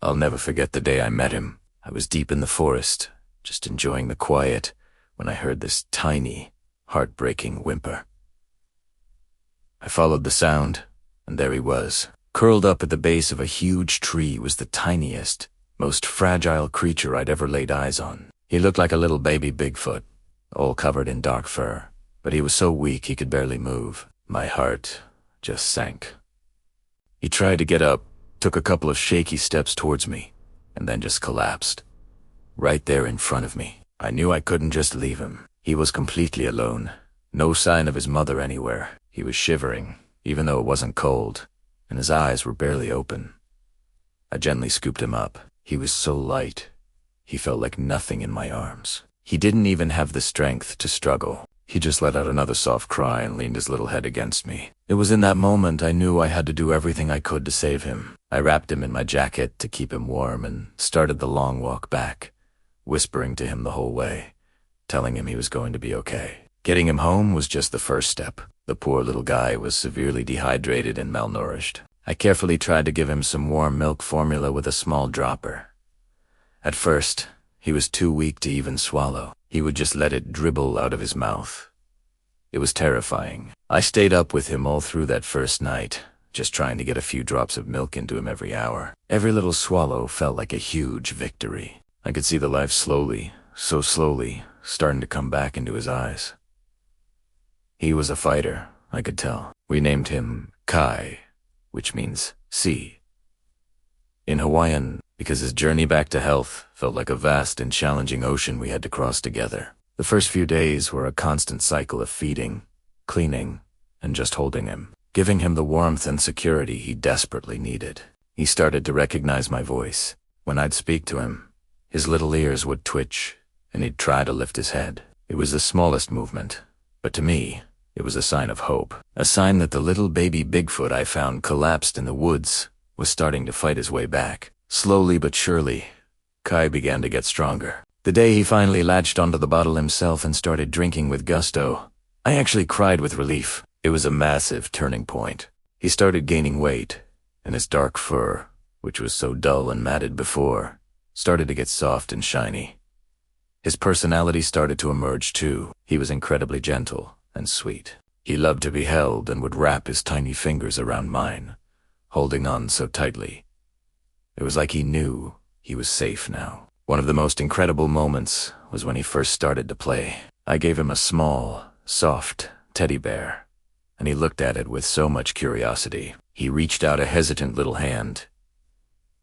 I'll never forget the day I met him. I was deep in the forest, just enjoying the quiet, when I heard this tiny, heartbreaking whimper. I followed the sound, and there he was. Curled up at the base of a huge tree was the tiniest, most fragile creature I'd ever laid eyes on. He looked like a little baby Bigfoot, all covered in dark fur, but he was so weak he could barely move. My heart just sank. He tried to get up, took a couple of shaky steps towards me, and then just collapsed. Right there in front of me. I knew I couldn't just leave him. He was completely alone. No sign of his mother anywhere. He was shivering, even though it wasn't cold, and his eyes were barely open. I gently scooped him up. He was so light. He felt like nothing in my arms. He didn't even have the strength to struggle. He just let out another soft cry and leaned his little head against me. It was in that moment I knew I had to do everything I could to save him. I wrapped him in my jacket to keep him warm and started the long walk back, whispering to him the whole way, telling him he was going to be okay. Getting him home was just the first step. The poor little guy was severely dehydrated and malnourished. I carefully tried to give him some warm milk formula with a small dropper. At first, he was too weak to even swallow. He would just let it dribble out of his mouth. It was terrifying. I stayed up with him all through that first night, just trying to get a few drops of milk into him every hour. Every little swallow felt like a huge victory. I could see the life slowly, so slowly, starting to come back into his eyes. He was a fighter, I could tell. We named him Kai, which means sea. In Hawaiian, because his journey back to health felt like a vast and challenging ocean we had to cross together. The first few days were a constant cycle of feeding, cleaning, and just holding him, giving him the warmth and security he desperately needed. He started to recognize my voice. When I'd speak to him, his little ears would twitch, and he'd try to lift his head. It was the smallest movement, but to me, it was a sign of hope, a sign that the little baby Bigfoot I found collapsed in the woods was starting to fight his way back. Slowly but surely, Kai began to get stronger. The day he finally latched onto the bottle himself and started drinking with gusto, I actually cried with relief. It was a massive turning point. He started gaining weight, and his dark fur, which was so dull and matted before, started to get soft and shiny. His personality started to emerge too. He was incredibly gentle and sweet. He loved to be held and would wrap his tiny fingers around mine, holding on so tightly. It was like he knew he was safe now. One of the most incredible moments was when he first started to play. I gave him a small, soft teddy bear, and he looked at it with so much curiosity. He reached out a hesitant little hand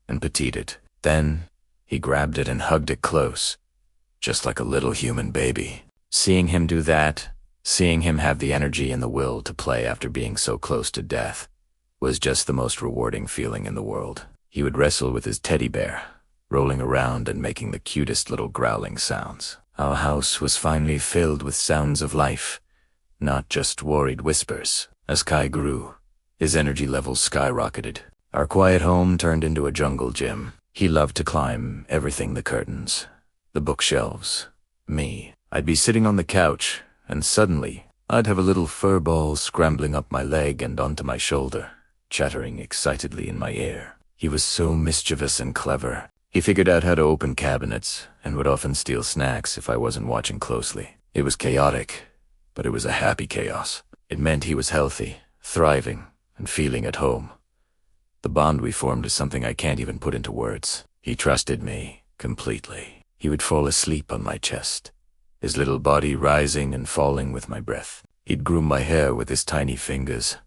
and petted it. Then he grabbed it and hugged it close, just like a little human baby. Seeing him do that, seeing him have the energy and the will to play after being so close to death, was just the most rewarding feeling in the world. He would wrestle with his teddy bear, rolling around and making the cutest little growling sounds. Our house was finally filled with sounds of life, not just worried whispers. As Kai grew, his energy levels skyrocketed. Our quiet home turned into a jungle gym. He loved to climb everything: the curtains, the bookshelves, me. I'd be sitting on the couch, and suddenly, I'd have a little fur ball scrambling up my leg and onto my shoulder, chattering excitedly in my ear. He was so mischievous and clever. He figured out how to open cabinets and would often steal snacks if I wasn't watching closely. It was chaotic, but it was a happy chaos. It meant he was healthy, thriving, and feeling at home. The bond we formed is something I can't even put into words. He trusted me completely. He would fall asleep on my chest, his little body rising and falling with my breath. He'd groom my hair with his tiny fingers,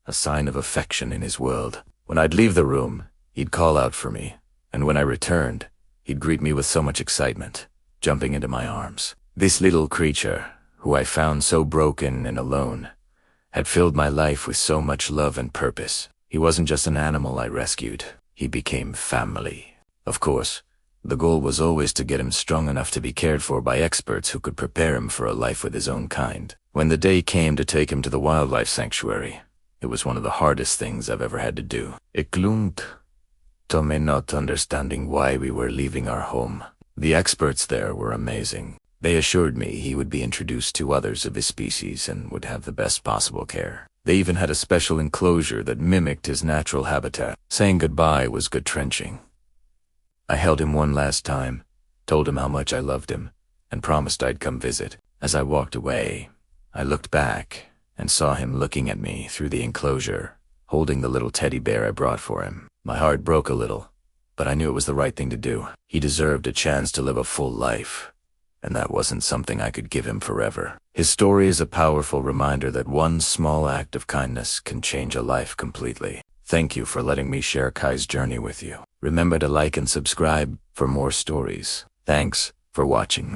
a sign of affection in his world. When I'd leave the room, he'd call out for me, and when I returned, he'd greet me with so much excitement, jumping into my arms. This little creature, who I found so broken and alone, had filled my life with so much love and purpose. He wasn't just an animal I rescued. He became family. Of course, the goal was always to get him strong enough to be cared for by experts who could prepare him for a life with his own kind. When the day came to take him to the wildlife sanctuary, it was one of the hardest things I've ever had to do. It gloomed to me, not understanding why we were leaving our home. The experts there were amazing. They assured me he would be introduced to others of his species and would have the best possible care. They even had a special enclosure that mimicked his natural habitat. Saying goodbye was gut-wrenching. I held him one last time, told him how much I loved him, and promised I'd come visit. As I walked away, I looked back and saw him looking at me through the enclosure, holding the little teddy bear I brought for him. My heart broke a little, but I knew it was the right thing to do. He deserved a chance to live a full life, and that wasn't something I could give him forever. His story is a powerful reminder that one small act of kindness can change a life completely. Thank you for letting me share Kai's journey with you. Remember to like and subscribe for more stories. Thanks for watching.